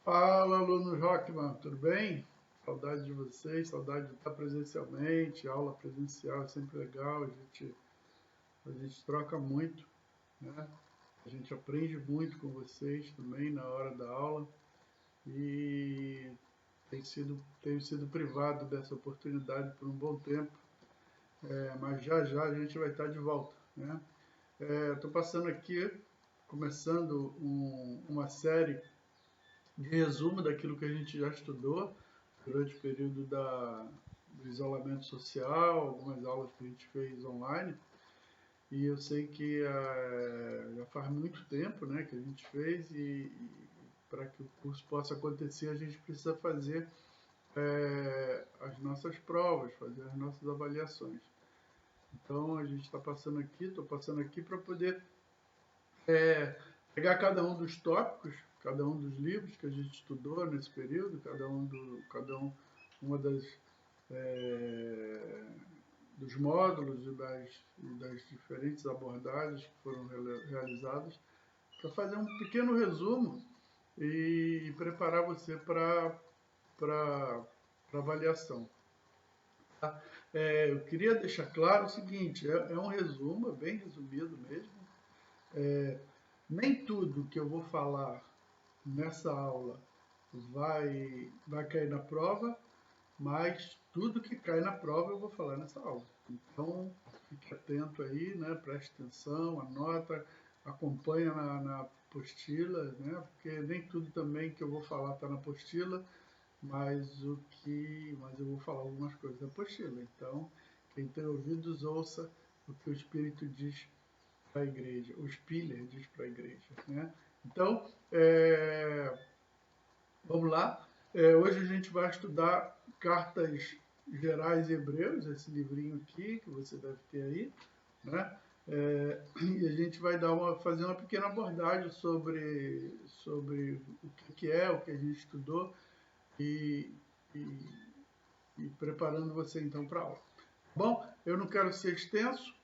Fala, aluno Rockman, tudo bem? Saudade de vocês, saudade de estar presencialmente, aula presencial é sempre legal, a gente troca muito, né? A gente aprende muito com vocês também na hora da aula e tenho sido privado dessa oportunidade por um bom tempo, mas já já a gente vai estar de volta, né? Estou passando aqui, começando uma série de resumo daquilo que a gente já estudou durante o período do isolamento social, algumas aulas que a gente fez online. E eu sei que já faz muito tempo, né, que a gente fez e para que o curso possa acontecer a gente precisa fazer as nossas provas, fazer as nossas avaliações. Então a gente está passando aqui, estou passando aqui para poder é, pegar cada um dos tópicos, cada um dos livros que a gente estudou nesse período, uma é, dos módulos e das diferentes abordagens que foram realizadas, para fazer um pequeno resumo e preparar você para avaliação. Tá? Eu queria deixar claro o seguinte, é um resumo, é bem resumido mesmo. É, Nem tudo que eu vou falar nessa aula vai cair na prova, mas tudo que cai na prova eu vou falar nessa aula. Então, fique atento aí, né? Preste atenção, anota, acompanha na apostila, né? Porque nem tudo também que eu vou falar está na apostila, mas eu vou falar algumas coisas da apostila. Então, quem tem ouvidos, ouça o que o Espírito diz para a igreja, o Spiller diz para a igreja, né? Então, vamos lá. Hoje a gente vai estudar Cartas Gerais e Hebreus, esse livrinho aqui que você deve ter aí, né? E a gente vai fazer uma pequena abordagem sobre o que é, o que a gente estudou e, e, e preparando você então para a aula. Bom, eu não quero ser extenso,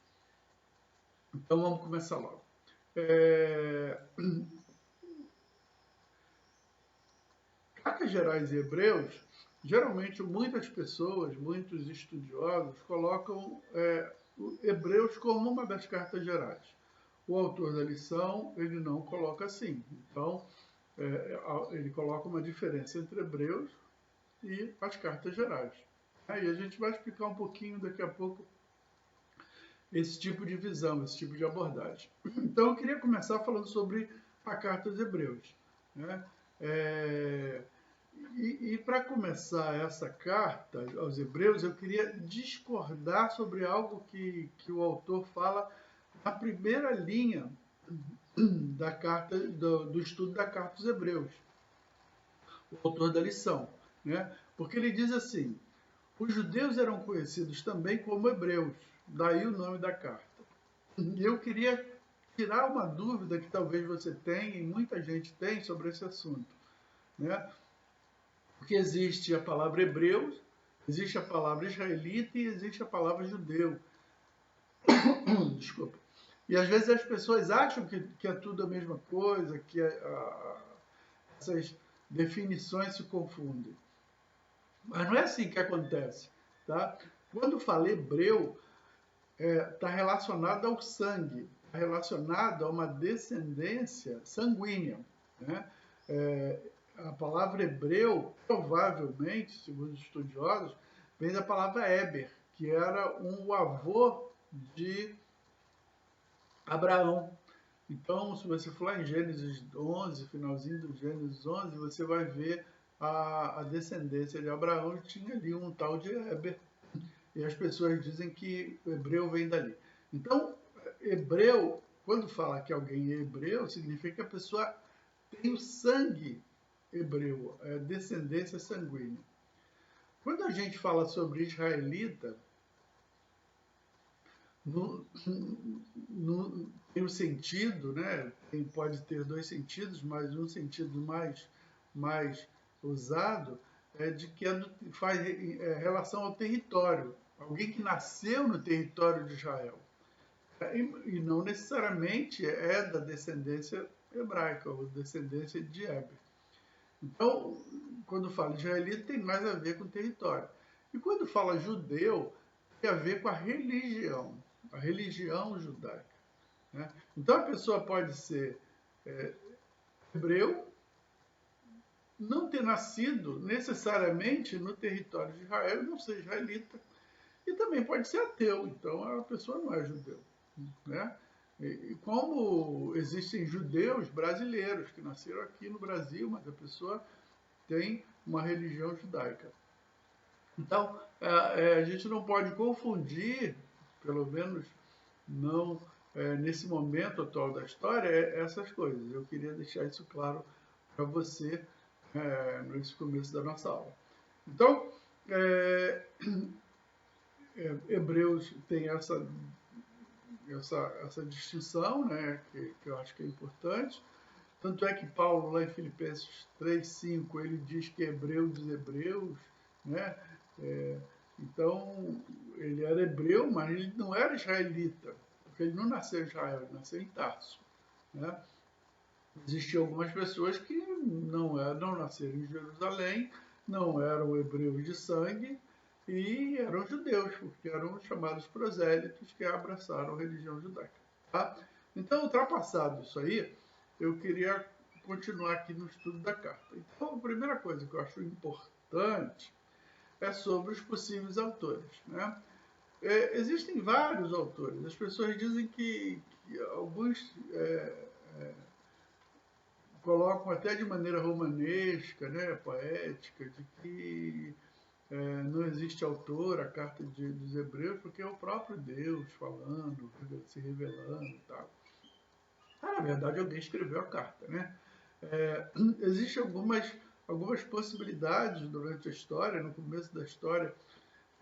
então vamos começar logo. É, Cartas Gerais e Hebreus, geralmente muitas pessoas, muitos estudiosos, colocam Hebreus como uma das cartas gerais. O autor da lição, ele não coloca assim. Então, ele coloca uma diferença entre Hebreus e as cartas gerais. Aí a gente vai explicar um pouquinho daqui a pouco esse tipo de visão, esse tipo de abordagem. Então, eu queria começar falando sobre a carta aos Hebreus, né? É, e para começar essa carta aos Hebreus, eu queria discordar sobre algo que o autor fala na primeira linha da carta do estudo da carta aos Hebreus, o autor da lição, né? Porque ele diz assim: os judeus eram conhecidos também como hebreus, daí o nome da carta. E eu queria tirar uma dúvida que talvez você tenha e muita gente tem sobre esse assunto, né? Porque existe a palavra hebreu, existe a palavra israelita e existe a palavra judeu. Desculpa. E às vezes as pessoas acham que é tudo a mesma coisa, essas definições se confundem. Mas não é assim que acontece. Tá? Quando fala hebreu, está relacionado ao sangue, está relacionado a uma descendência sanguínea. Né? É, a palavra hebreu, provavelmente, segundo os estudiosos, vem da palavra Eber, que era um avô de Abraão. Então, se você for lá em Gênesis 11, finalzinho do Gênesis 11, você vai ver a descendência de Abraão e tinha ali um tal de Eber. E as pessoas dizem que o hebreu vem dali. Então, hebreu, quando fala que alguém é hebreu, significa que a pessoa tem o sangue hebreu, é descendência sanguínea. Quando a gente fala sobre israelita, no, tem um sentido, né? Pode ter dois sentidos, mas um sentido mais usado é de que faz relação ao território. Alguém que nasceu no território de Israel. E não necessariamente é da descendência hebraica ou descendência de Heber. Então, quando fala israelita, tem mais a ver com o território. E quando fala judeu, tem a ver com a religião judaica. Né? Então, a pessoa pode ser hebreu, não ter nascido necessariamente no território de Israel, não ser israelita, e também pode ser ateu, então a pessoa não é judeu. Né? E como existem judeus brasileiros que nasceram aqui no Brasil, mas a pessoa tem uma religião judaica. Então, a gente não pode confundir, pelo menos não nesse momento atual da história, essas coisas. Eu queria deixar isso claro para você nesse começo da nossa aula. Então, Hebreus tem essa distinção, né, que eu acho que é importante. Tanto é que Paulo, lá em Filipenses 3:5, ele diz que é hebreu dos hebreus, né? Então, ele era hebreu, mas ele não era israelita, porque ele não nasceu em Israel, ele nasceu em Tarso. Né? Existiam algumas pessoas que não nasceram em Jerusalém, não eram hebreus de sangue e eram judeus, porque eram chamados prosélitos que abraçaram a religião judaica. Tá? Então, ultrapassado isso aí, eu queria continuar aqui no estudo da carta. Então, a primeira coisa que eu acho importante é sobre os possíveis autores. Né? Existem vários autores. As pessoas dizem que alguns colocam até de maneira romanesca, né, poética, de que não existe autor, a carta dos Hebreus, porque é o próprio Deus falando, se revelando e tal. Na verdade, alguém escreveu a carta, né? Existem algumas possibilidades durante a história, no começo da história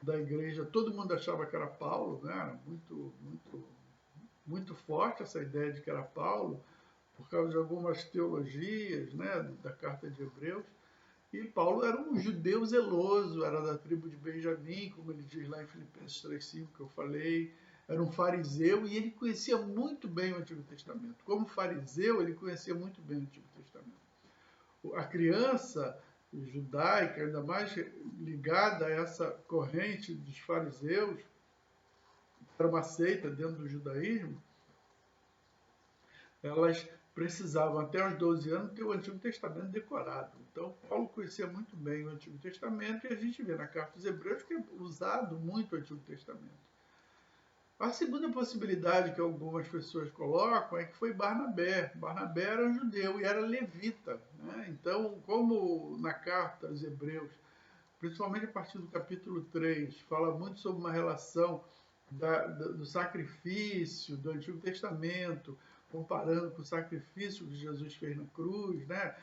da igreja, todo mundo achava que era Paulo, né? Era muito forte essa ideia de que era Paulo, por causa de algumas teologias, né, da carta de Hebreus. E Paulo era um judeu zeloso, era da tribo de Benjamim, como ele diz lá em Filipenses 3:5, que eu falei. Era um fariseu e ele conhecia muito bem o Antigo Testamento. Como fariseu, ele conhecia muito bem o Antigo Testamento. A criança judaica, ainda mais ligada a essa corrente dos fariseus, que era uma seita dentro do judaísmo, elas precisavam, até os 12 anos, ter o Antigo Testamento decorado. Então, Paulo conhecia muito bem o Antigo Testamento e a gente vê na carta dos Hebreus que é usado muito o Antigo Testamento. A segunda possibilidade que algumas pessoas colocam é que foi Barnabé. Barnabé era judeu e era levita. Né? Então, como na carta aos Hebreus, principalmente a partir do capítulo 3, fala muito sobre uma relação do sacrifício do Antigo Testamento, comparando com o sacrifício que Jesus fez na cruz, né?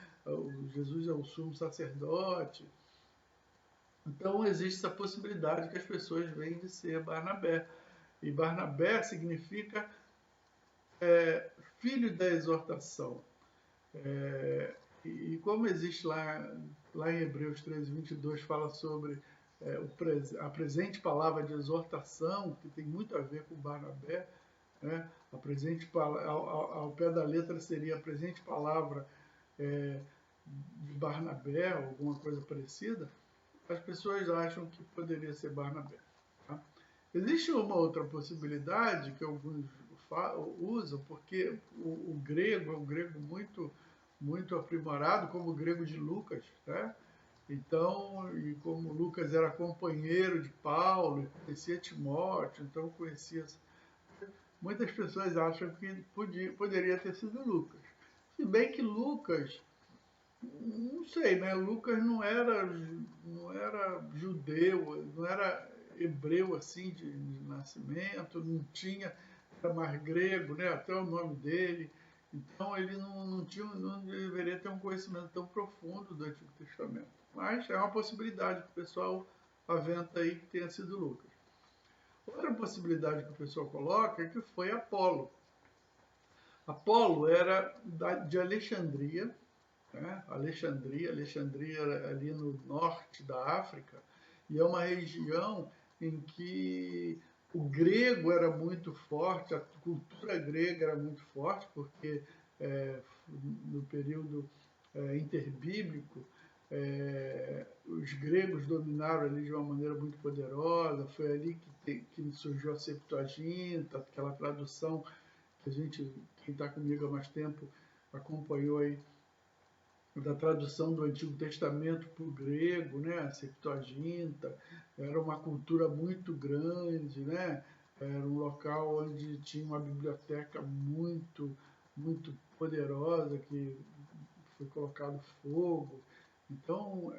Jesus é o sumo sacerdote. Então existe essa possibilidade que as pessoas veem de ser Barnabé. E Barnabé significa filho da exortação. E como existe lá em Hebreus 13:22, fala sobre a presente palavra de exortação, que tem muito a ver com Barnabé, né? A presente, ao pé da letra seria a presente palavra de Barnabé, alguma coisa parecida, as pessoas acham que poderia ser Barnabé. Tá? Existe uma outra possibilidade que alguns usam, porque o grego é um grego muito aprimorado, como o grego de Lucas, né? Então, e como Lucas era companheiro de Paulo, conhecia Timóteo, então conhecia. Muitas pessoas acham que poderia ter sido Lucas. Se bem que Lucas, não sei, né? Lucas não era judeu, não era hebreu assim de nascimento, não tinha, era mais grego, né? Até o nome dele. Então ele não deveria ter um conhecimento tão profundo do Antigo Testamento. Mas é uma possibilidade que o pessoal aventa aí que tenha sido Lucas. Outra possibilidade que o pessoal coloca é que foi Apolo. Apolo era de Alexandria, né? Alexandria era ali no norte da África, e é uma região em que o grego era muito forte, a cultura grega era muito forte, porque no período interbíblico. Os gregos dominaram ali de uma maneira muito poderosa, foi ali que surgiu a Septuaginta, aquela tradução que quem está comigo há mais tempo, acompanhou aí, da tradução do Antigo Testamento para o grego, né? A Septuaginta, era uma cultura muito grande, né? Era um local onde tinha uma biblioteca muito poderosa, que foi colocado fogo. Então,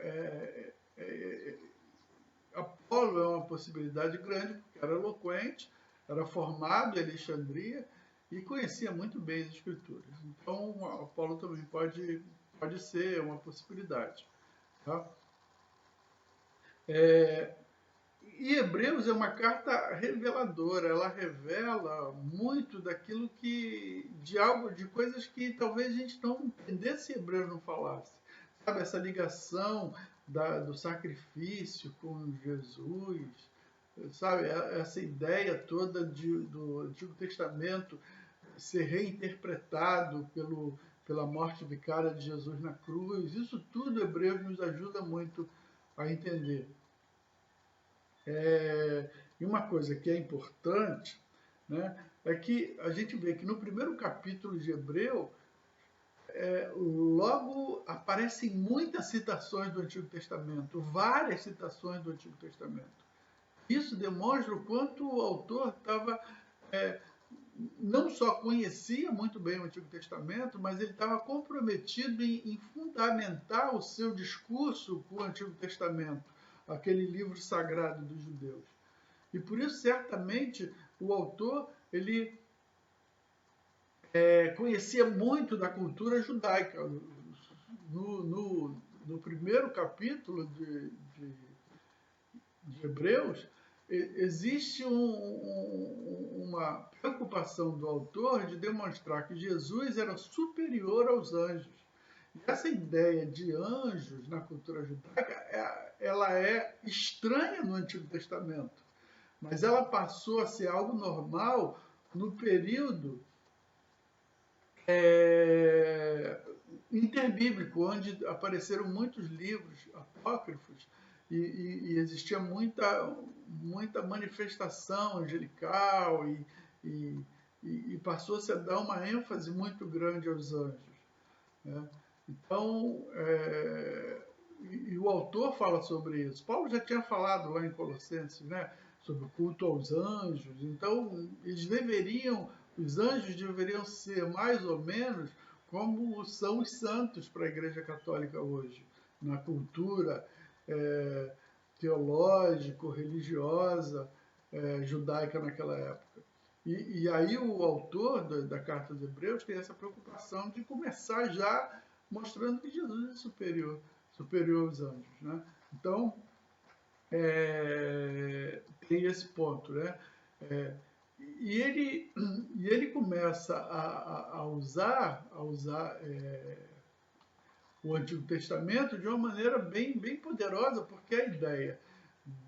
Apolo é uma possibilidade grande, porque era eloquente, era formado em Alexandria e conhecia muito bem as Escrituras. Então, Apolo também pode ser uma possibilidade. Tá? E Hebreus é uma carta reveladora, ela revela muito daquilo de coisas que talvez a gente não entendesse se Hebreus não falasse. Sabe, essa ligação do sacrifício com Jesus, sabe, essa ideia toda do Antigo Testamento ser reinterpretado pela morte vicária de Jesus na cruz, isso tudo Hebreus nos ajuda muito a entender. E uma coisa que é importante, né, é que a gente vê que no primeiro capítulo de Hebreu, logo aparecem muitas citações do Antigo Testamento, várias citações do Antigo Testamento. Isso demonstra o quanto o autor estava, não só conhecia muito bem o Antigo Testamento, mas ele estava comprometido em fundamentar o seu discurso com o Antigo Testamento, aquele livro sagrado dos judeus. E por isso, certamente, o autor ele conhecia muito da cultura judaica. No primeiro capítulo de Hebreus, existe uma preocupação do autor de demonstrar que Jesus era superior aos anjos. E essa ideia de anjos na cultura judaica, ela é estranha no Antigo Testamento, mas ela passou a ser algo normal no período interbíblico, onde apareceram muitos livros apócrifos e existia muita manifestação angelical e passou-se a dar uma ênfase muito grande aos anjos. Né? Então, e o autor fala sobre isso. Paulo já tinha falado lá em Colossenses, né, sobre o culto aos anjos. Então, os anjos deveriam ser mais ou menos como são os santos para a Igreja Católica hoje, na cultura teológico-religiosa judaica naquela época. E aí o autor da Carta dos Hebreus tem essa preocupação de começar já mostrando que Jesus é superior aos anjos. Né? Então, tem esse ponto. Né? E ele começa a usar o Antigo Testamento de uma maneira bem poderosa, porque a ideia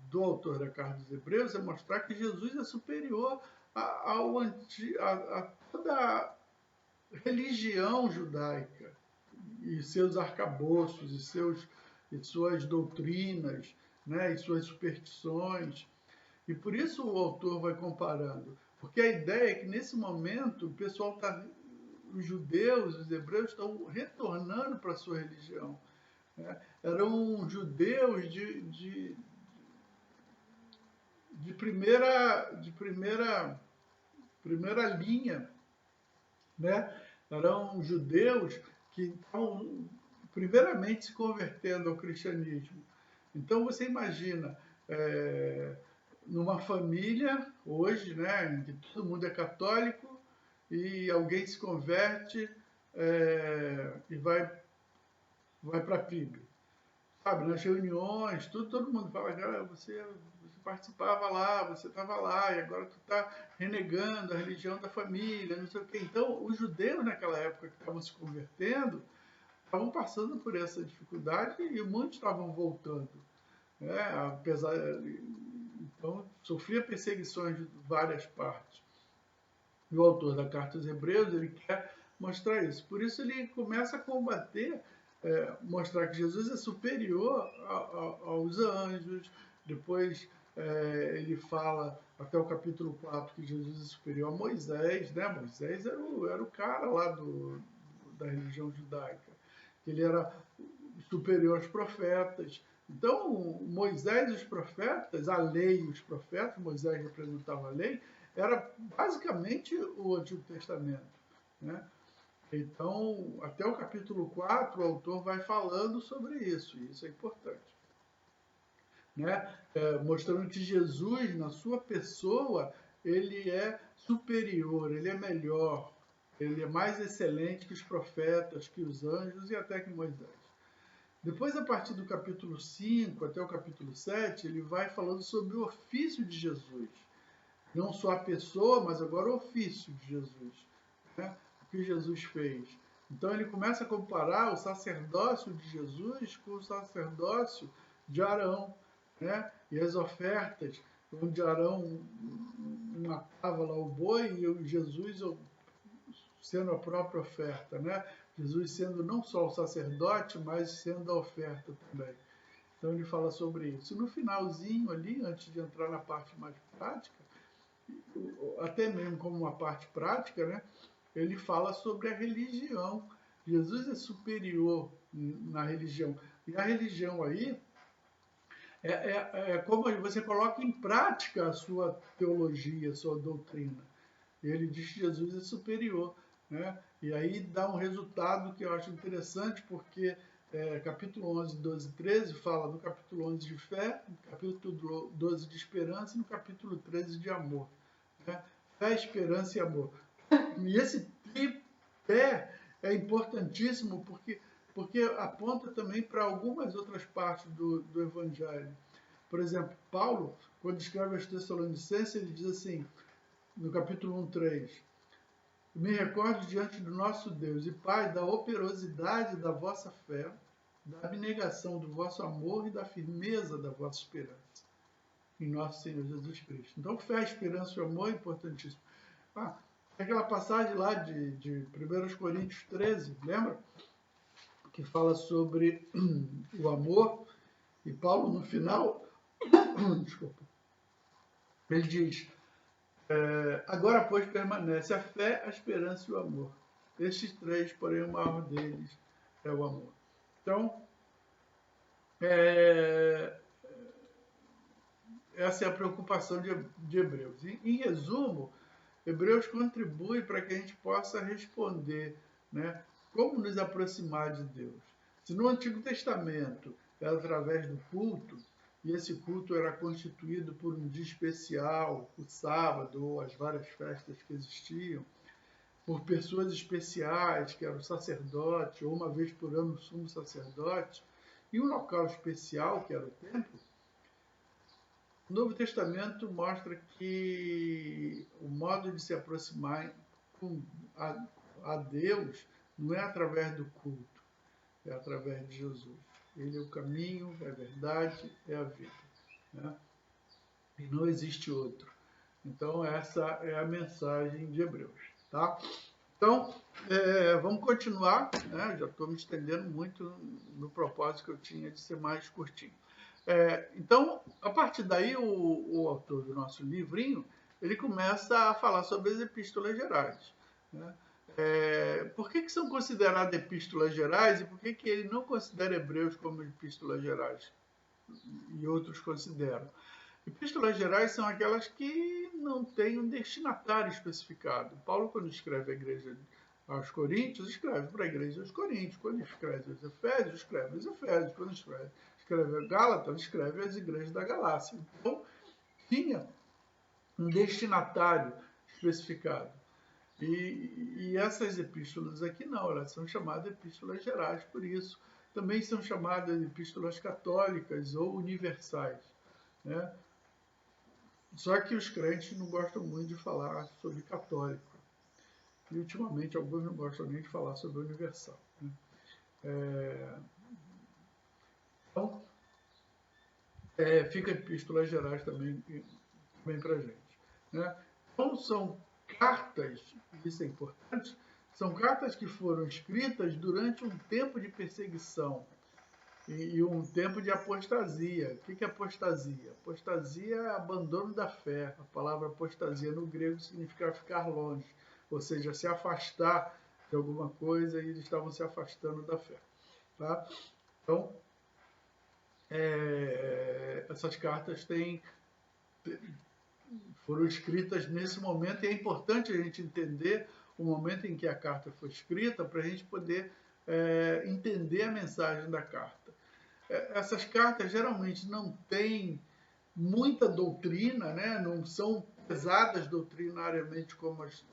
do autor da Carta dos Hebreus é mostrar que Jesus é superior a toda a religião judaica e seus arcabouços e suas doutrinas, né, e suas superstições. E por isso o autor vai comparando, porque a ideia é que nesse momento os judeus, os hebreus estão retornando para a sua religião. Né? Eram judeus de primeira linha, né? Eram judeus que estavam primeiramente se convertendo ao cristianismo. Então você imagina numa família hoje, né, em que todo mundo é católico e alguém se converte e vai para a PIB. Sabe, nas reuniões, todo mundo fala, cara, você participava lá, você estava lá, e agora tu está renegando a religião da família, não sei o quê. Então, os judeus naquela época que estavam se convertendo, estavam passando por essa dificuldade e muitos estavam voltando. Né? Então, sofria perseguições de várias partes. E o autor da Carta aos Hebreus, ele quer mostrar isso. Por isso ele começa a combater mostrar que Jesus é superior aos anjos. Depois ele fala, até o capítulo 4, que Jesus é superior a Moisés, né? Moisés era o cara lá da religião judaica, que ele era superior aos profetas. Então, Moisés e os profetas, a lei e os profetas, Moisés representava a lei, era basicamente o Antigo Testamento, né? Então, até o capítulo 4, o autor vai falando sobre isso, e isso é importante, né? Mostrando que Jesus, na sua pessoa, ele é superior, ele é melhor, ele é mais excelente que os profetas, que os anjos e até que Moisés. Depois, a partir do capítulo 5 até o capítulo 7, ele vai falando sobre o ofício de Jesus. Não só a pessoa, mas agora o ofício de Jesus, né? O que Jesus fez. Então ele começa a comparar o sacerdócio de Jesus com o sacerdócio de Arão, né? E as ofertas, onde Arão matava lá o boi e Jesus sendo a própria oferta, né? Jesus sendo não só o sacerdote, mas sendo a oferta também. Então ele fala sobre isso. No finalzinho ali, antes de entrar na parte mais prática, até mesmo como uma parte prática, né? Ele fala sobre a religião. Jesus é superior na religião. E a religião aí é como você coloca em prática a sua teologia, a sua doutrina. Ele diz que Jesus é superior, né? E aí dá um resultado que eu acho interessante, porque capítulo 11, 12 e 13 fala do capítulo 11 de fé, no capítulo 12 de esperança e no capítulo 13 de amor, né? Fé, esperança e amor. E esse tripé é importantíssimo porque aponta também para algumas outras partes do Evangelho. Por exemplo, Paulo, quando escreve aos Tessalonicenses, ele diz assim, no capítulo 1:3, me recordo diante do nosso Deus e Pai da operosidade da vossa fé, da abnegação do vosso amor e da firmeza da vossa esperança em nosso Senhor Jesus Cristo. Então, fé, esperança e amor é importantíssimo. Aquela passagem lá de 1 Coríntios 13, lembra? Que fala sobre o amor, e Paulo no final, desculpa, ele diz, agora, pois, permanece a fé, a esperança e o amor. Estes três, porém, o maior deles é o amor. Então, essa é a preocupação de Hebreus. Em resumo, Hebreus contribui para que a gente possa responder, né, como nos aproximar de Deus. Se no Antigo Testamento era através do culto, e esse culto era constituído por um dia especial, o sábado ou as várias festas que existiam, por pessoas especiais, que eram o sacerdote, ou uma vez por ano o sumo sacerdote, e um local especial, que era o templo, o Novo Testamento mostra que o modo de se aproximar a Deus não é através do culto, é através de Jesus. Ele é o caminho, é a verdade, é a vida, né? E não existe outro. Então, essa é a mensagem de Hebreus, tá? Então, vamos continuar, né? Já estou me estendendo muito no propósito que eu tinha de ser mais curtinho. Então, a partir daí, o autor do nosso livrinho, ele começa a falar sobre as epístolas gerais, né? Por que são consideradas epístolas gerais e por que ele não considera Hebreus como epístolas gerais e outros consideram? Epístolas gerais são aquelas que não têm um destinatário especificado. Paulo, quando escreve a igreja aos Coríntios, escreve para a igreja aos Coríntios. Quando escreve aos Efésios, escreve aos Efésios. Quando escreve a Gálatas, escreve às igrejas da Galácia. Então, tinha um destinatário especificado. E essas epístolas aqui não, elas são chamadas epístolas gerais, por isso. Também são chamadas epístolas católicas ou universais, né? Só que os crentes não gostam muito de falar sobre católico. E ultimamente alguns não gostam nem de falar sobre universal, né? Então, fica epístolas gerais também para a gente, né? Então, são cartas, isso é importante, São cartas que foram escritas durante um tempo de perseguição e um tempo de apostasia. O que é apostasia? Apostasia é abandono da fé. A palavra apostasia no grego significa ficar longe, ou seja, se afastar de alguma coisa, e eles estavam se afastando da fé. Tá? Então, essas cartas foram escritas nesse momento, e é importante a gente entender o momento em que a carta foi escrita para a gente poder entender a mensagem da carta. Essas cartas geralmente não têm muita doutrina, né? Não são pesadas doutrinariamente como as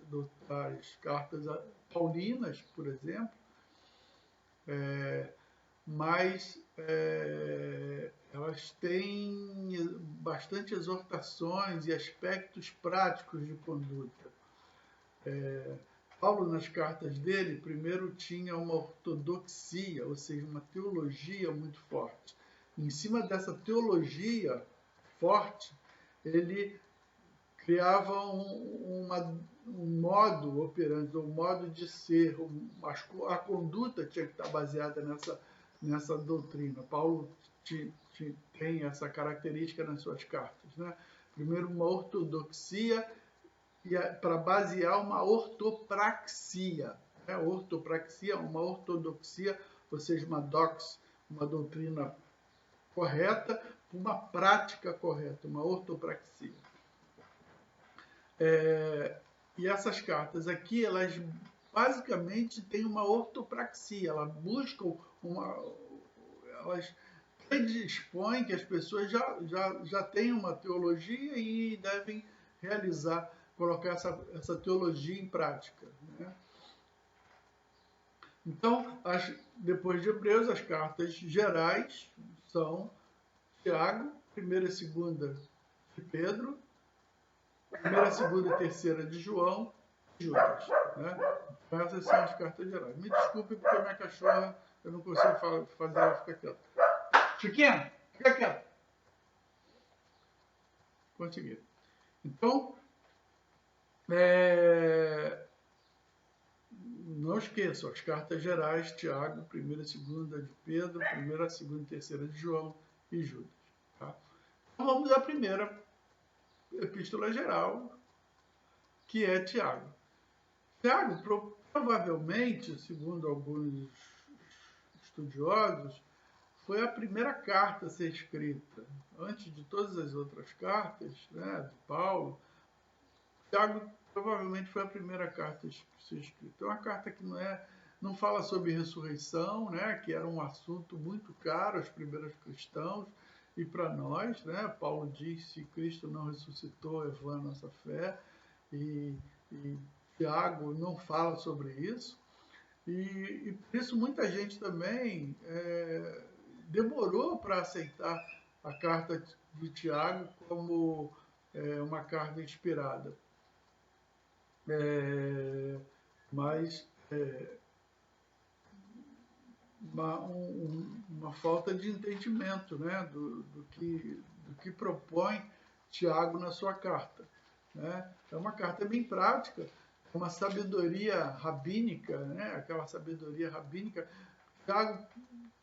cartas paulinas, por exemplo, mas elas têm bastante exortações e aspectos práticos de conduta. Paulo, nas cartas dele, primeiro tinha uma ortodoxia, ou seja, uma teologia muito forte. Em cima dessa teologia forte, ele criava um modo operante, um modo de ser, a conduta tinha que estar baseada nessa doutrina. Paulo tem essa característica nas suas cartas, né? Primeiro, uma ortodoxia para basear uma ortopraxia. Né? Ortopraxia, uma ortodoxia, ou seja, uma doutrina correta, uma prática correta, uma ortopraxia. E essas cartas aqui, elas basicamente têm uma ortopraxia, elas buscam elas predispõem que as pessoas já têm uma teologia e devem colocar essa teologia em prática. Né? Então, depois de Hebreus, as cartas gerais são Tiago, 1ª e 2ª de Pedro, 1ª, 2ª e 3ª de João e Judas. Né? Então, essas são as cartas gerais. Me desculpe porque a minha cachorra, eu não consigo fazer ela ficar quieta. Chiquinha, fica quieta. Consegui. Então, não esqueçam, as cartas gerais, Tiago, 1ª e 2ª de Pedro, 1ª, 2ª e 3ª de João e Judas. Tá? Então vamos à primeira epístola geral, que é Tiago. Tiago, provavelmente, segundo alguns estudiosos, foi a primeira carta a ser escrita. Antes de todas as outras cartas, né, de Paulo, Tiago provavelmente foi a primeira carta a ser escrita. É uma carta que não fala sobre ressurreição, né, que era um assunto muito caro aos primeiros cristãos e para nós. Né, Paulo diz: se Cristo não ressuscitou, é vã a nossa fé. E Tiago não fala sobre isso. E por isso muita gente também demorou para aceitar a carta de Tiago como uma carta inspirada. Mas uma falta de entendimento, né, do que propõe Tiago na sua carta. Né? É uma carta bem prática, uma sabedoria rabínica, né? Aquela sabedoria rabínica. Tiago,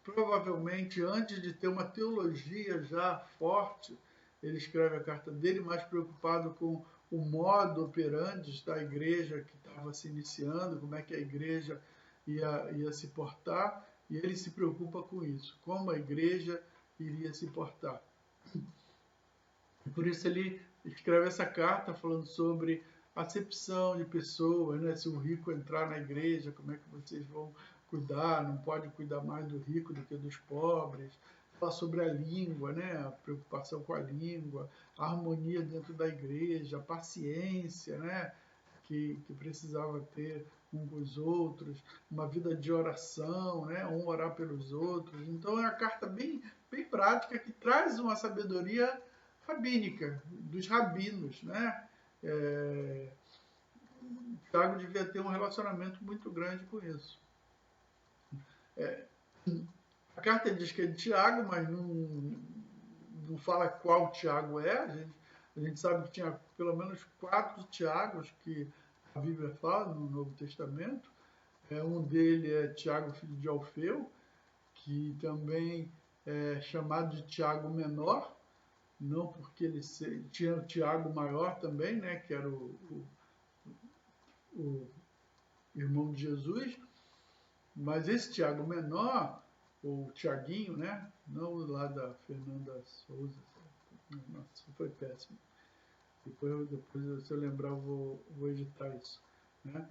provavelmente, antes de ter uma teologia já forte, ele escreve a carta dele mais preocupado com o modo operandi da igreja que estava se iniciando, como é que a igreja ia se portar, e ele se preocupa com isso, como a igreja iria se portar. E por isso ele escreve essa carta falando sobre acepção de pessoas, né? Se o rico entrar na igreja, como é que vocês vão cuidar? Não pode cuidar mais do rico do que dos pobres. Fala sobre a língua, né? A preocupação com a língua, a harmonia dentro da igreja, a paciência, né? Que precisava ter um com os outros, uma vida de oração, né? Um orar pelos outros. Então é uma carta bem, bem prática que traz uma sabedoria rabínica, dos rabinos, né? Tiago devia ter um relacionamento muito grande com isso. A carta diz que é de Tiago, mas não fala qual Tiago é. A gente sabe que tinha pelo menos 4 Tiagos que a Bíblia fala no Novo Testamento. Um dele é Tiago, filho de Alfeu, que também é chamado de Tiago Menor, não porque ele tinha o Tiago Maior também, né, que era o irmão de Jesus, mas esse Tiago Menor, ou Tiaguinho, né, não lá da Fernanda Souza, nossa, foi péssimo. Depois se eu lembrar, eu vou editar isso. Né?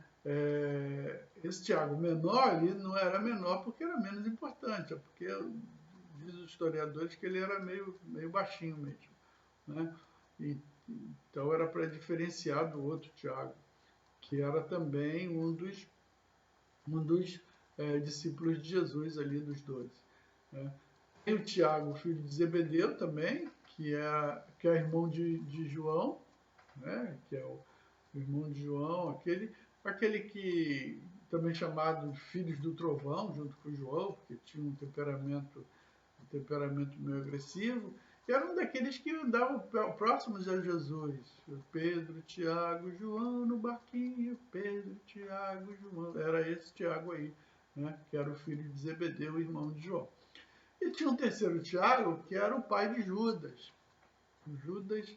Esse Tiago menor, ele não era menor porque era menos importante, é porque diz os historiadores que ele era meio baixinho mesmo. Né? Então era para diferenciar do outro Tiago, que era também um dos discípulos de Jesus ali, dos 12. Né? Tem o Tiago, filho de Zebedeu também, que é irmão de João, né? Que é o irmão de João, aquele que também chamado Filhos do Trovão, junto com João, porque tinha um temperamento meio agressivo, e era um daqueles que andavam próximos a Jesus. Pedro, Tiago, João no barquinho, Pedro, Tiago, João. Era esse Tiago aí, né? Que era o filho de Zebedeu, irmão de João. E tinha um terceiro Tiago, que era o pai de Judas. Judas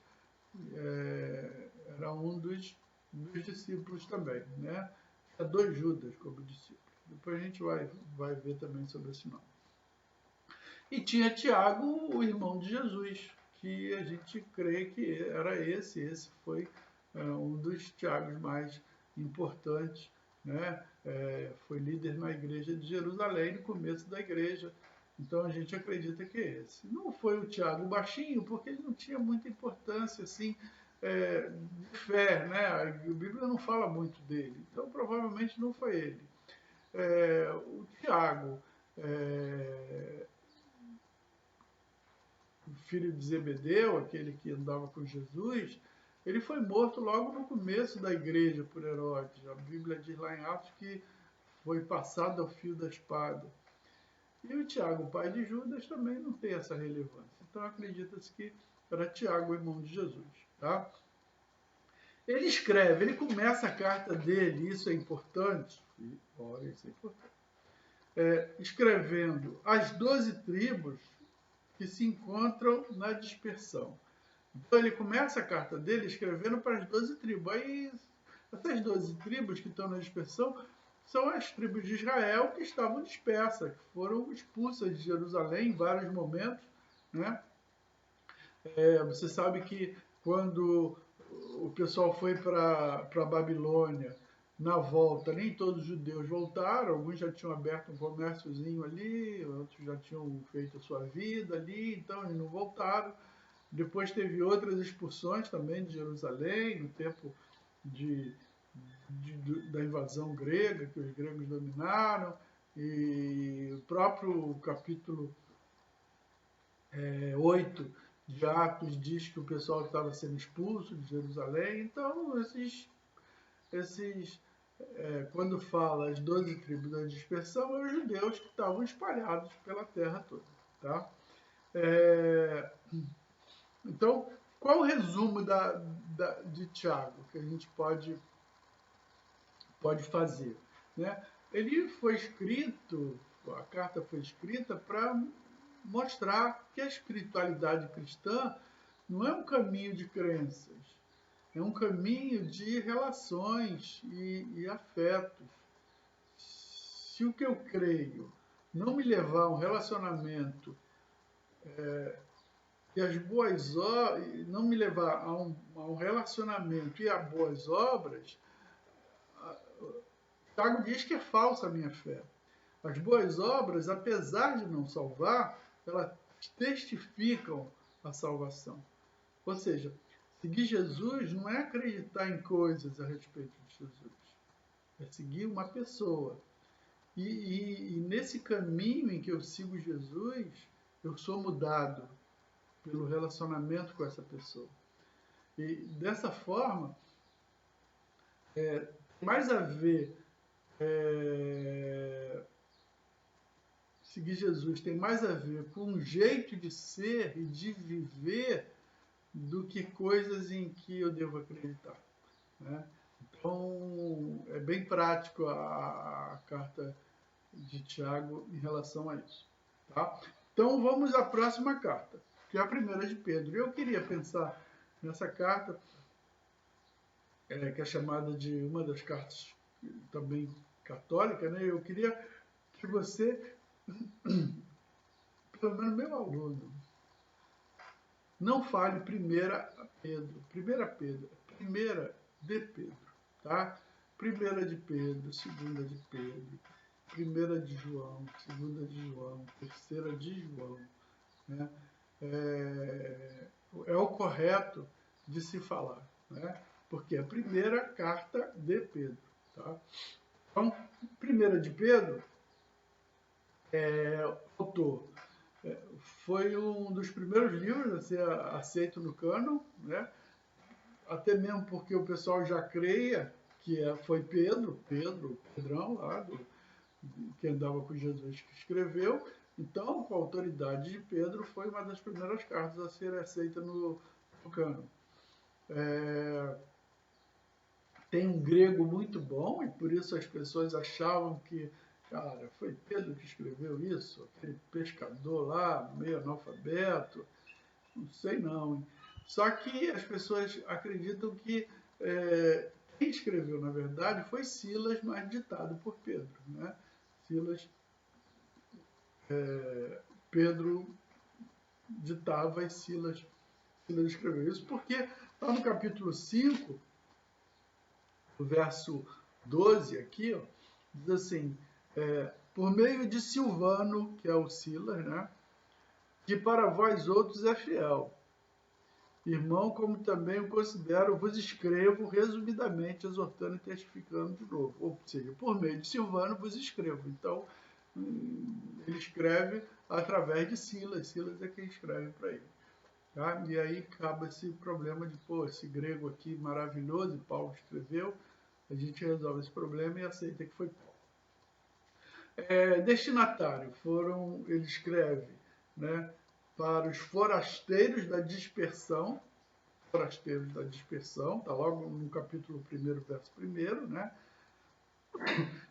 era um dos discípulos também, né? Tinha 2 Judas como discípulos. Depois a gente vai ver também sobre esse nome. E tinha Tiago, o irmão de Jesus, que a gente crê que era esse. Esse foi um dos Tiagos mais importantes, né? Foi líder na igreja de Jerusalém, no começo da igreja. Então a gente acredita que é esse. Não foi o Tiago baixinho, porque ele não tinha muita importância assim, de fé, né? A Bíblia não fala muito dele, então provavelmente não foi ele. O Tiago, o filho de Zebedeu, aquele que andava com Jesus, ele foi morto logo no começo da igreja por Herodes. A Bíblia diz lá em Atos que foi passado ao fio da espada. E o Tiago, pai de Judas, também não tem essa relevância. Então acredita-se que era Tiago, irmão de Jesus. Tá? Ele escreve, ele começa a carta dele, isso é importante, isso é importante, escrevendo as 12 tribos que se encontram na dispersão. Então ele começa a carta dele escrevendo para as 12 tribos. Aí essas 12 tribos que estão na dispersão são as tribos de Israel que estavam dispersas, que foram expulsas de Jerusalém em vários momentos. Né? Você sabe que quando o pessoal foi para a Babilônia, na volta, nem todos os judeus voltaram, alguns já tinham aberto um comérciozinho ali, outros já tinham feito a sua vida ali, então eles não voltaram. Depois teve outras expulsões também de Jerusalém, no tempo da invasão grega, que os gregos dominaram, e o próprio capítulo 8 de Atos diz que o pessoal estava sendo expulso de Jerusalém. Então, quando fala as 12 tribos da dispersão, são os judeus que estavam espalhados pela terra toda. Tá? Então, qual o resumo de Tiago que a gente pode fazer? Né? Ele foi escrito, a carta foi escrita para mostrar que a espiritualidade cristã não é um caminho de crenças, é um caminho de relações e afetos. Se o que eu creio não me levar a um relacionamento e as boas obras, não me levar a um relacionamento e a boas obras, Tiago diz que é falsa a minha fé. As boas obras, apesar de não salvar, elas testificam a salvação. Ou seja, seguir Jesus não é acreditar em coisas a respeito de Jesus, é seguir uma pessoa. E nesse caminho em que eu sigo Jesus, eu sou mudado pelo relacionamento com essa pessoa. E dessa forma, tem mais a ver seguir Jesus tem mais a ver com um jeito de ser e de viver do que coisas em que eu devo acreditar. Né? Então, é bem prático a carta de Tiago em relação a isso. Tá? Então, vamos à próxima carta, que é a primeira de Pedro. Eu queria pensar nessa carta, que é chamada de uma das cartas também católica, né? Eu queria que você, pelo menos meu aluno, não fale primeira Pedro, primeira de Pedro, tá? Primeira de Pedro, segunda de Pedro, primeira de João, segunda de João, terceira de João, né? É o correto de se falar, né? Porque é a primeira carta de Pedro, tá? Então, primeira de Pedro, autor, foi um dos primeiros livros a ser aceito no cânon, né? Até mesmo porque o pessoal já creia que foi Pedrão lá, que andava com Jesus, que escreveu. Então, com a autoridade de Pedro, foi uma das primeiras cartas a ser aceita no cânon. Tem um grego muito bom, e por isso as pessoas achavam que, cara, foi Pedro que escreveu isso, aquele pescador lá, meio analfabeto, não sei não. Hein? Só que as pessoas acreditam que quem escreveu, na verdade, foi Silas, mas ditado por Pedro. Né? Silas, Pedro ditava e Silas escreveu isso, porque lá no capítulo 5, o verso 12 aqui, ó, diz assim, por meio de Silvano, que é o Silas, né, que para vós outros é fiel. Irmão, como também o considero, vos escrevo resumidamente, exortando e testificando de novo. Ou seja, por meio de Silvano vos escrevo. Então, ele escreve através de Silas. Silas é quem escreve para ele. Tá? E aí acaba esse problema de, pô, esse grego aqui maravilhoso, e Paulo escreveu, a gente resolve esse problema e aceita que foi Paulo. Destinatário, ele escreve, né, para os forasteiros da dispersão, está logo no capítulo 1, verso 1, né?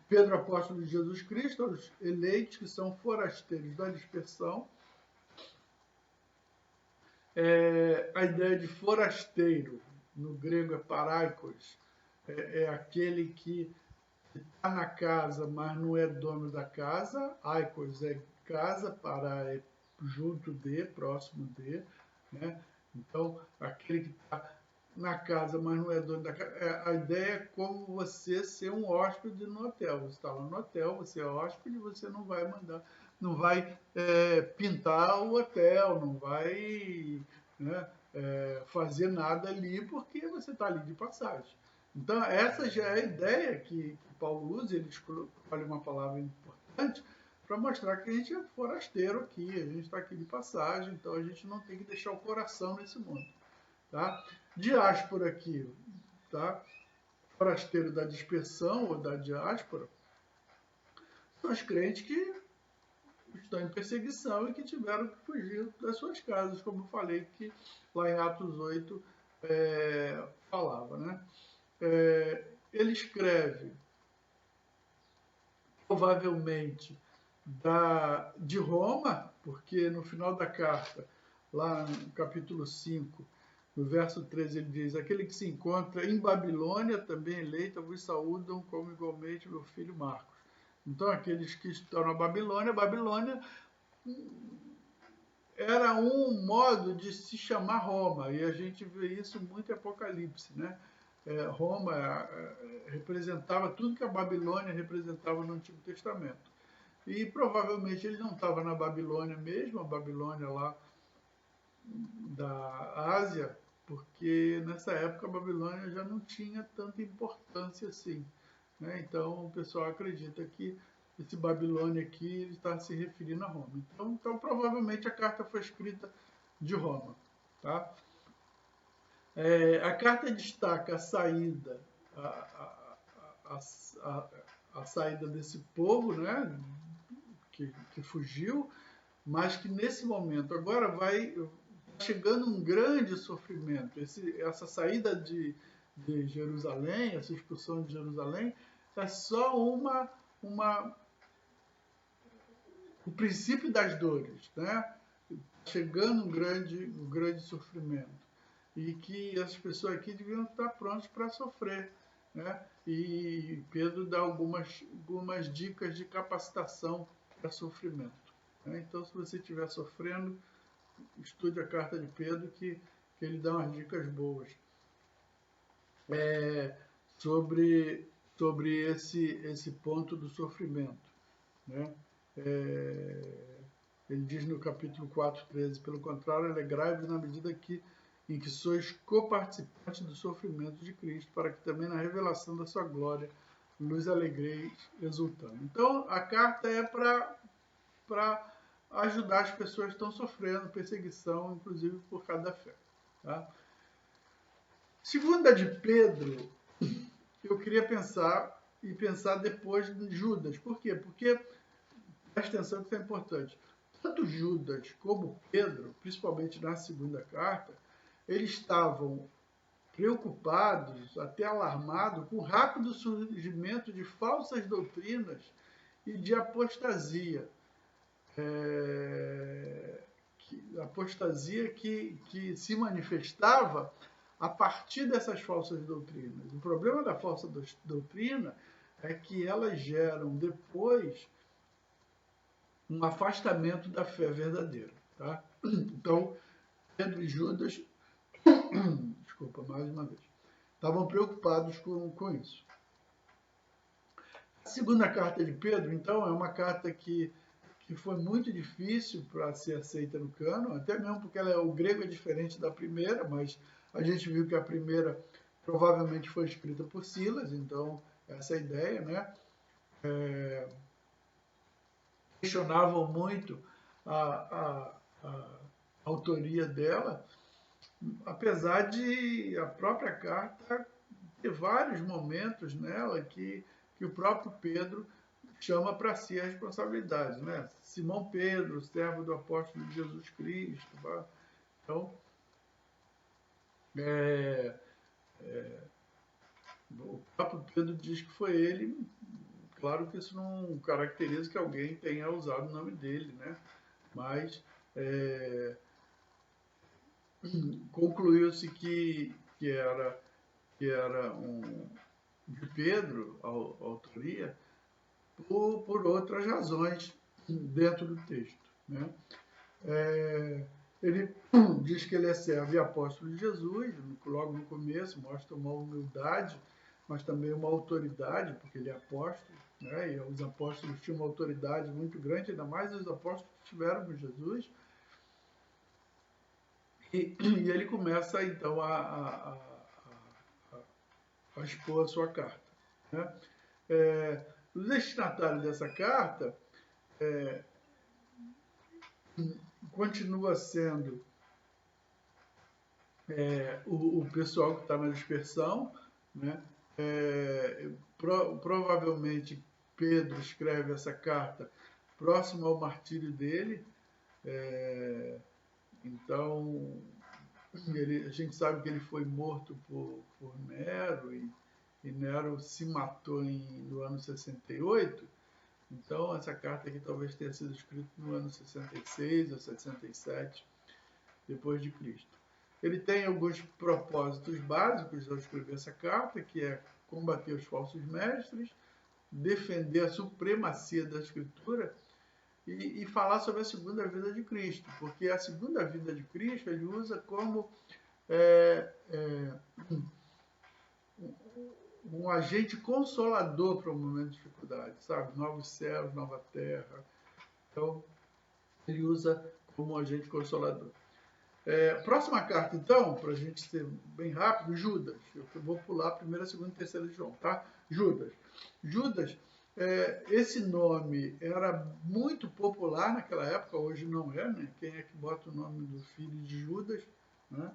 Pedro, apóstolo de Jesus Cristo, os eleitos que são forasteiros da dispersão. A ideia de forasteiro, no grego é paraikos, é aquele que está na casa, mas não é dono da casa. Aikos é casa, para é junto de, próximo de, né? Então, aquele que está na casa, mas não é dono da casa. A ideia é como você ser um hóspede no hotel. Você está lá no hotel, você é hóspede, você não vai pintar o hotel, não vai, né, fazer nada ali, porque você está ali de passagem. Então, essa já é a ideia que Paulo usa, ele escolhe uma palavra importante para mostrar que a gente é forasteiro aqui, a gente está aqui de passagem, então a gente não tem que deixar o coração nesse mundo. Tá? Diáspora aqui, tá? Forasteiro da dispersão ou da diáspora, são os crentes que estão em perseguição e que tiveram que fugir das suas casas, como eu falei que lá em Atos 8 falava, né? Ele escreve, provavelmente, de Roma, porque no final da carta, lá no capítulo 5, no verso 13, ele diz: aquele que se encontra em Babilônia, também eleito, vos saúdam como igualmente meu filho Marcos. Então, aqueles que estão na Babilônia era um modo de se chamar Roma, e a gente vê isso muito em Apocalipse, né? Roma representava tudo que a Babilônia representava no Antigo Testamento. E provavelmente ele não estava na Babilônia mesmo, a Babilônia lá da Ásia, porque nessa época a Babilônia já não tinha tanta importância assim. Né? Então o pessoal acredita que esse Babilônia aqui ele está se referindo a Roma. Então provavelmente a carta foi escrita de Roma. Tá? A carta destaca a saída, a saída desse povo, né, que fugiu, mas que nesse momento agora vai chegando um grande sofrimento. Essa saída de Jerusalém, essa expulsão de Jerusalém, é só o princípio das dores, né? Chegando um grande sofrimento. E que as pessoas aqui deviam estar prontas para sofrer, né? E Pedro dá algumas dicas de capacitação para sofrimento, né? Então, se você estiver sofrendo, estude a carta de Pedro, que ele dá umas dicas boas sobre, sobre esse ponto do sofrimento, né? Ele diz no capítulo 4:13, pelo contrário, alegrai-vos na medida em que sois coparticipantes do sofrimento de Cristo, para que também na revelação da sua glória nos alegreis exultando. Então, a carta é para ajudar as pessoas que estão sofrendo perseguição, inclusive por causa da fé. Tá? Segunda de Pedro, eu queria pensar depois de Judas. Por quê? Porque, presta atenção que isso é importante, tanto Judas como Pedro, principalmente na segunda carta, eles estavam preocupados, até alarmados, com o rápido surgimento de falsas doutrinas e de apostasia. Apostasia que se manifestava a partir dessas falsas doutrinas. O problema da falsa doutrina é que elas geram depois um afastamento da fé verdadeira. Tá? Então, Pedro e Judas, desculpa, mais uma vez, estavam preocupados com isso. A segunda carta de Pedro, então, é uma carta que foi muito difícil para ser aceita no cânon, até mesmo porque o grego é diferente da primeira, mas a gente viu que a primeira provavelmente foi escrita por Silas, então essa é a ideia, né? Questionavam muito a autoria dela, apesar de a própria carta ter vários momentos nela que o próprio Pedro chama para si a responsabilidade, né? Simão Pedro, servo do apóstolo de Jesus Cristo. Tá? Então, o próprio Pedro diz que foi ele. Claro que isso não caracteriza que alguém tenha usado o nome dele, né? Mas concluiu-se que era de Pedro, a autoria, por outras razões dentro do texto. Né? Ele diz que ele é servo e apóstolo de Jesus, logo no começo, mostra uma humildade, mas também uma autoridade, porque ele é apóstolo, né? E os apóstolos tinham uma autoridade muito grande, ainda mais os apóstolos que estiveram com Jesus. E ele começa, então, a expor a sua carta. Né? O destinatário dessa carta continua sendo o pessoal que está na dispersão, né? Provavelmente Pedro escreve essa carta próximo ao martírio dele, então a gente sabe que ele foi morto por Nero, e Nero se matou no ano 68, então essa carta aqui talvez tenha sido escrita no ano 66 ou 67 depois de Cristo. Ele tem alguns propósitos básicos ao escrever essa carta, que é combater os falsos mestres, defender a supremacia da Escritura e falar sobre a segunda vinda de Cristo, porque a segunda vinda de Cristo ele usa como um agente consolador para o momento de dificuldade, sabe? Novos céus, nova terra. Então, ele usa como um agente consolador. Próxima carta, então, para a gente ser bem rápido, Judas. Eu vou pular a primeira, segunda e terceira de João, tá? Judas. Judas, esse nome era muito popular naquela época, hoje não é, né? Quem é que bota o nome do filho de Judas, né?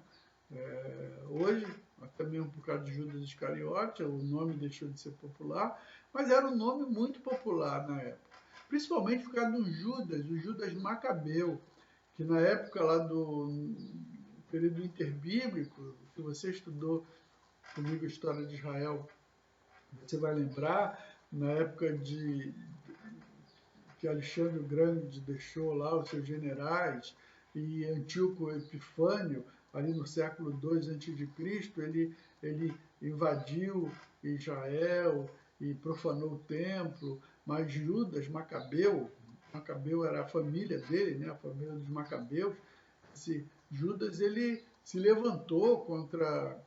Hoje, até mesmo por causa de Judas Iscariote, o nome deixou de ser popular, mas era um nome muito popular na época. Principalmente por causa do Judas, o Judas Macabeu, que na época lá do período interbíblico, se você estudou comigo a história de Israel, você vai lembrar, na época que Alexandre o Grande deixou lá os seus generais e Antíoco Epifânio, ali no século II a.C., ele invadiu Israel e profanou o templo, mas Judas Macabeu, Macabeu era a família dele, né, a família dos Macabeus, esse Judas ele se levantou contra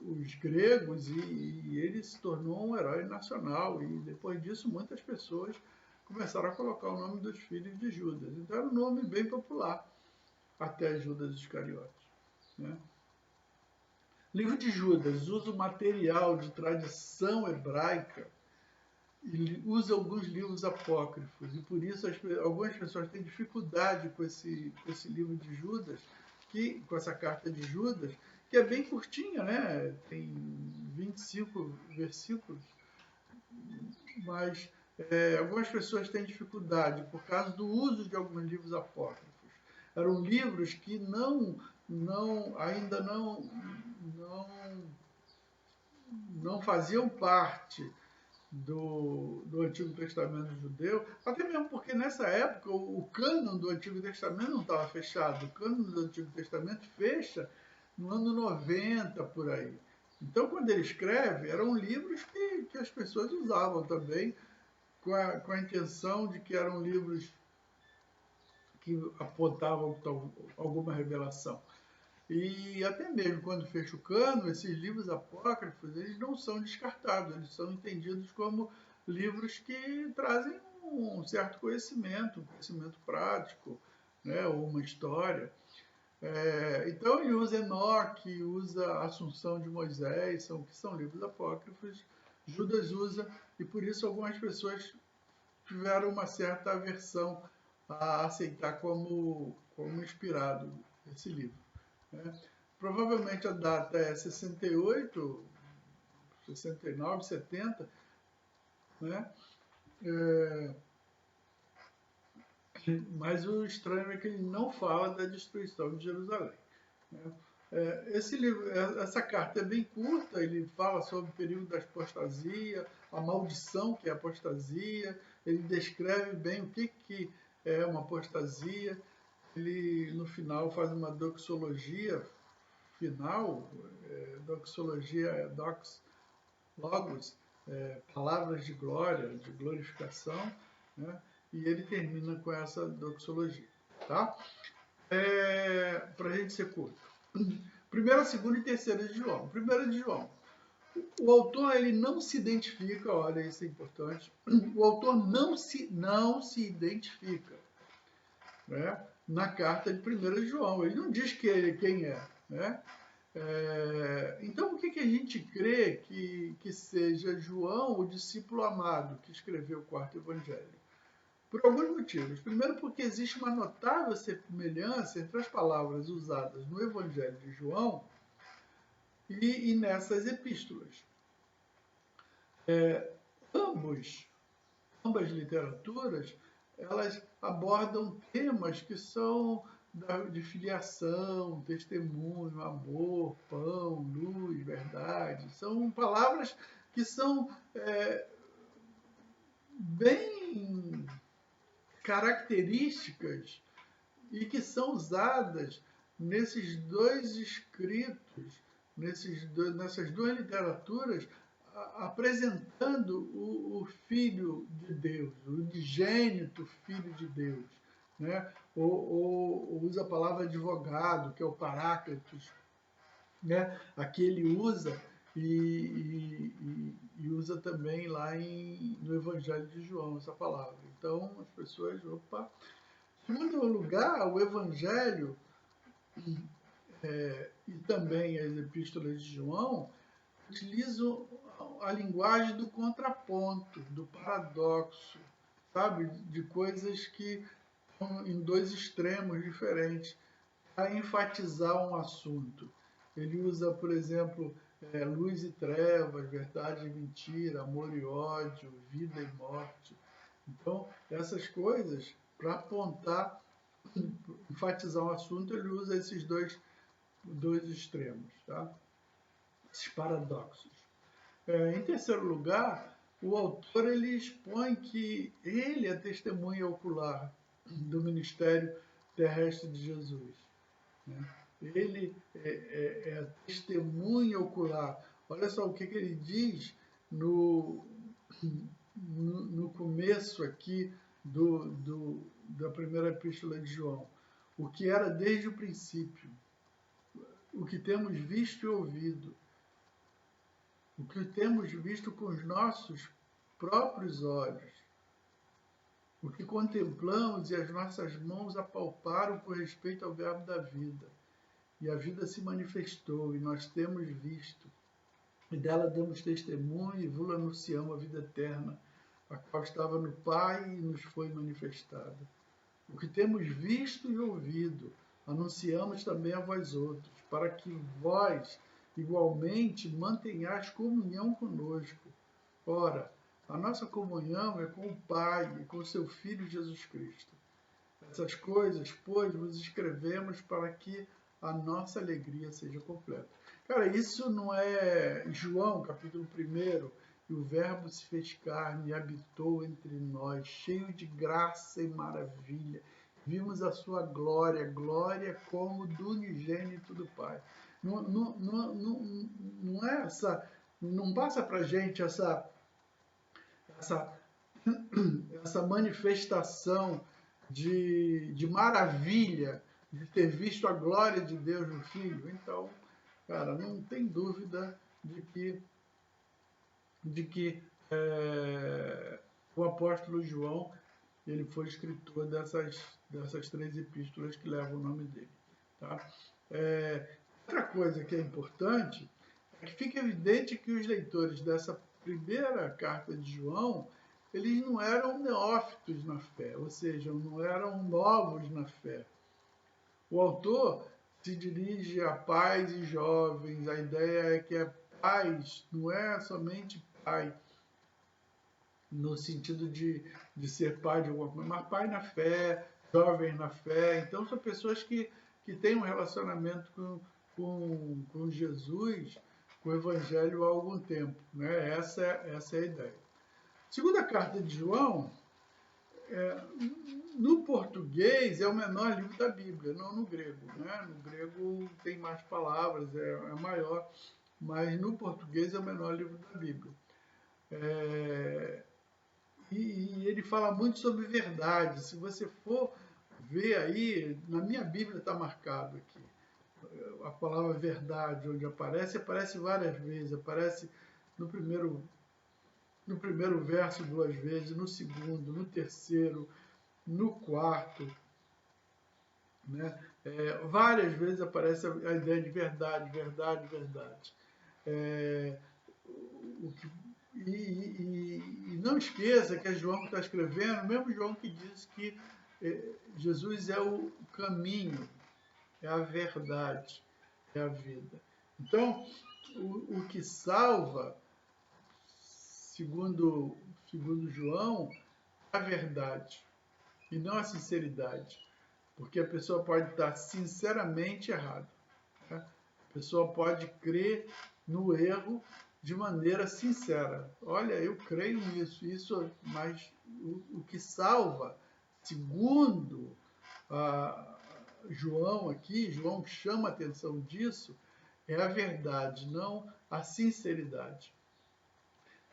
os gregos e ele se tornou um herói nacional. E depois disso, muitas pessoas começaram a colocar o nome dos filhos de Judas. Então era um nome bem popular, até Judas Iscariotes. Né? Livro de Judas usa o material de tradição hebraica e usa alguns livros apócrifos. E por isso algumas pessoas têm dificuldade com esse livro de Judas, com essa carta de Judas, que é bem curtinha, né? Tem 25 versículos, mas algumas pessoas têm dificuldade por causa do uso de alguns livros apócrifos. Eram livros que ainda não faziam parte do Antigo Testamento judeu, até mesmo porque nessa época o cânon do Antigo Testamento não estava fechado. O cânon do Antigo Testamento fecha no ano 90, por aí. Então, quando ele escreve, eram livros que as pessoas usavam também, com a intenção de que eram livros que apontavam alguma revelação. E até mesmo quando fecha o cano, esses livros apócrifos, eles não são descartados, eles são entendidos como livros que trazem um certo conhecimento, um conhecimento prático, né, ou uma história. Então ele usa Enoque, usa a Assunção de Moisés, que são livros apócrifos, Judas usa, e por isso algumas pessoas tiveram uma certa aversão a aceitar como inspirado esse livro. Né? Provavelmente a data é 68, 69, 70, né? Mas o estranho é que ele não fala da destruição de Jerusalém. Né? Esse livro, essa carta é bem curta, ele fala sobre o período da apostasia, a maldição que é a apostasia, ele descreve bem o que é uma apostasia, ele no final faz uma doxologia final, doxologia é dox, logos, palavras de glória, de glorificação, né? E ele termina com essa doxologia, tá? Para a gente ser curto. Primeira, segunda e terceira de João. Primeira de João. O autor ele não se identifica, olha, isso é importante. O autor não se identifica, né, na carta de 1 João. Ele não diz quem é. Né? Então, o que a gente crê que seja João, o discípulo amado, que escreveu o quarto evangelho? Por alguns motivos. Primeiro, porque existe uma notável semelhança entre as palavras usadas no evangelho de João e nessas epístolas. Ambas literaturas, elas abordam temas que são de filiação, testemunho, amor, pão, luz, verdade. São palavras que são bem características e que são usadas nesses dois escritos, nessas duas literaturas, apresentando o Filho de Deus, o unigênito Filho de Deus. Né? Ou usa a palavra advogado, que é o Paráclitos, né? Aqui ele usa e usa também lá no Evangelho de João essa palavra. Então as pessoas, em segundo lugar, o Evangelho e também as epístolas de João utilizam a linguagem do contraponto, do paradoxo, sabe? De coisas que estão em dois extremos diferentes, para enfatizar um assunto. Ele usa, por exemplo, luz e trevas, verdade e mentira, amor e ódio, vida e morte. Então, essas coisas, para apontar, enfatizar um assunto, ele usa esses dois dois extremos, tá? Esses paradoxos. Em terceiro lugar, o autor ele expõe que ele é testemunha ocular do ministério terrestre de Jesus, né? Ele é a testemunha ocular. Olha só o que ele diz no começo aqui da primeira epístola de João. O que era desde o princípio, o que temos visto e ouvido, o que temos visto com os nossos próprios olhos, o que contemplamos e as nossas mãos apalparam com respeito ao verbo da vida. E a vida se manifestou, e nós temos visto, e dela damos testemunho, e vos anunciamos a vida eterna, a qual estava no Pai e nos foi manifestada. O que temos visto e ouvido, anunciamos também a vós outros, para que vós, igualmente, mantenhais comunhão conosco. Ora, a nossa comunhão é com o Pai e com seu Filho Jesus Cristo. Essas coisas, pois, vos escrevemos para que a nossa alegria seja completa. Cara, isso não é João, capítulo 1, e o verbo se fez carne e habitou entre nós, cheio de graça e maravilha. Vimos a sua glória, glória como do unigênito do Pai. Não é essa, não passa para a gente essa manifestação de maravilha, de ter visto a glória de Deus no Filho. Então, cara, não tem dúvida de que o apóstolo João ele foi escritor dessas 3 epístolas que levam o nome dele. Tá? Outra coisa que é importante é que fica evidente que os leitores dessa primeira carta de João, eles não eram neófitos na fé, ou seja, não eram novos na fé. O autor se dirige a pais e jovens, a ideia é que é pais, não é somente pai, no sentido de ser pai de alguma coisa, mas pai na fé, jovem na fé. Então, são pessoas que têm um relacionamento com Jesus, com o Evangelho há algum tempo, né? Essa é a ideia. Segunda carta de João, no português é o menor livro da Bíblia, não no grego, né? No grego tem mais palavras, é maior, mas no português é o menor livro da Bíblia. E ele fala muito sobre verdade. Se você for ver aí, na minha Bíblia está marcado aqui, a palavra verdade, onde aparece várias vezes, aparece no primeiro verso 2 vezes, no segundo, no terceiro, no quarto, né? Várias vezes aparece a ideia de verdade, verdade, verdade. E não esqueça que é João que está escrevendo, mesmo João que diz que Jesus é o caminho, é a verdade, é a vida. Então, o que salva, segundo João, é a verdade e não a sinceridade. Porque a pessoa pode estar sinceramente errada. Né? A pessoa pode crer no erro de maneira sincera. Olha, eu creio nisso, mas o que salva, segundo João aqui, João chama a atenção disso, é a verdade, não a sinceridade.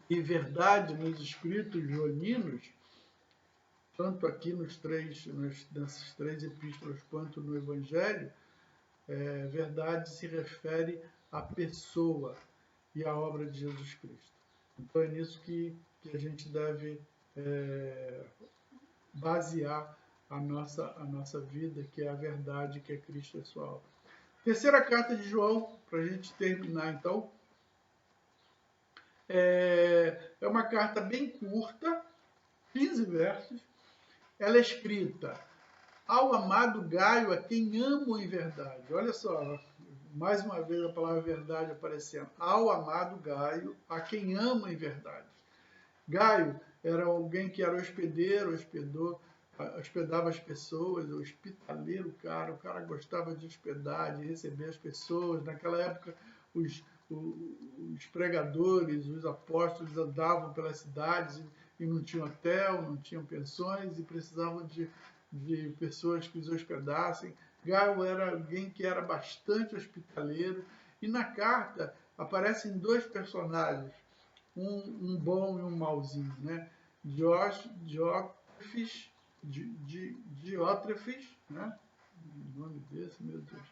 E verdade nos escritos joaninos, tanto aqui nessas 3 epístolas quanto no Evangelho, verdade se refere à pessoa e à obra de Jesus Cristo. Então é nisso que a gente deve basear a nossa vida, que é a verdade, que é Cristo e a sua obra. Terceira carta de João, para a gente terminar então, é uma carta bem curta, 15 versos. Ela é escrita ao amado Gaio, a quem amo em verdade. Olha só, mais uma vez a palavra verdade aparecendo. Ao amado Gaio, a quem amo em verdade. Gaio era alguém que era hospedou hospedava as pessoas, o hospitaleiro, o cara gostava de hospedar, de receber as pessoas. Naquela época, os pregadores, os apóstolos andavam pelas cidades e não tinham hotel, não tinham pensões e precisavam de pessoas que os hospedassem. Gaio era alguém que era bastante hospitaleiro, e na carta aparecem dois personagens, um bom e um mauzinho, né? Diótrefes, né? O nome desse, meu Deus,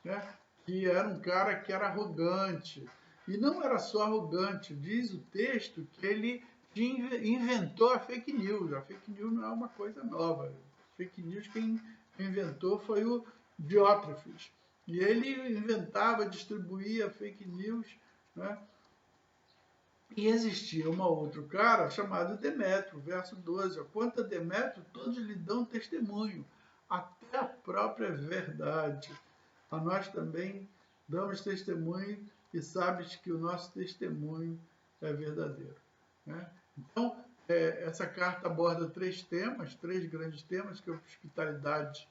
né? Que era um cara que era arrogante. E não era só arrogante, diz o texto que ele inventou a fake news. A fake news não é uma coisa nova. A fake news quem inventou foi o Diótrefes. E ele inventava, distribuía fake news, né? E existia um outro cara chamado Demétrio, verso 12. Quanto a Demétrio, todos lhe dão testemunho, até a própria verdade. A nós também damos testemunho e sabes que o nosso testemunho é verdadeiro, né? Então, essa carta aborda três grandes temas, que é a hospitalidade,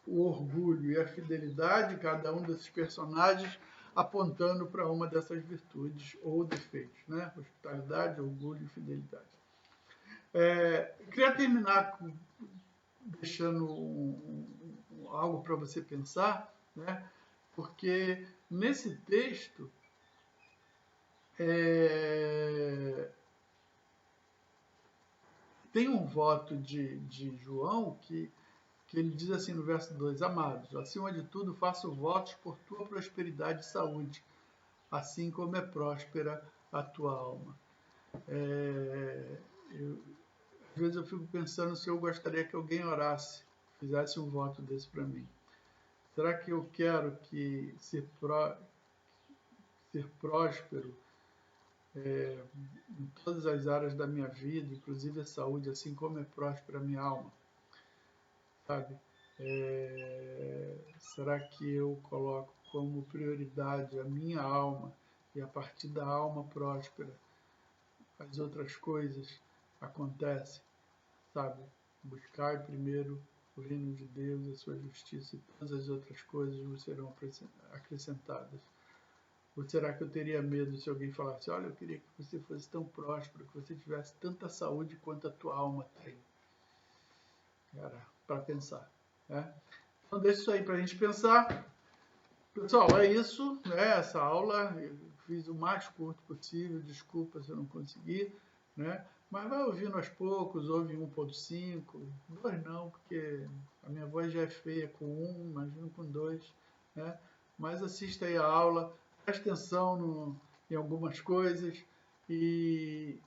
o orgulho e a fidelidade, cada um desses personagens apontando para uma dessas virtudes ou defeitos, né? Hospitalidade, orgulho e fidelidade. Queria terminar deixando algo para você pensar, né? Porque nesse texto tem um voto de João que ele diz assim no verso 2, amados, acima de tudo faço votos por tua prosperidade e saúde, assim como é próspera a tua alma. Às vezes eu fico pensando se eu gostaria que alguém orasse, fizesse um voto desse para mim. Será que eu quero que ser próspero em todas as áreas da minha vida, inclusive a saúde, assim como é próspera a minha alma? Sabe? Será que eu coloco como prioridade a minha alma e a partir da alma próspera as outras coisas acontecem, sabe? Buscar primeiro o reino de Deus, a sua justiça, e todas as outras coisas vos serão acrescentadas. Ou será que eu teria medo se alguém falasse, olha, eu queria que você fosse tão próspero, que você tivesse tanta saúde quanto a tua alma tem? Era para pensar, né? Então deixa isso aí para a gente pensar. Pessoal, é isso, né? Essa aula eu fiz o mais curto possível, desculpa se eu não consegui, né? Mas vai ouvindo aos poucos, ouve 1.5, 2 não, porque a minha voz já é feia com 1, imagino com 2, né? Mas assista aí a aula, preste atenção em algumas coisas e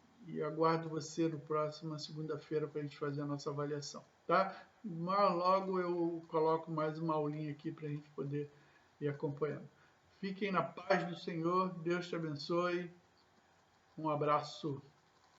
aguardo você no próximo segunda-feira para a gente fazer a nossa avaliação, tá? Mas logo eu coloco mais uma aulinha aqui para a gente poder ir acompanhando. Fiquem na paz do Senhor, Deus te abençoe, um abraço.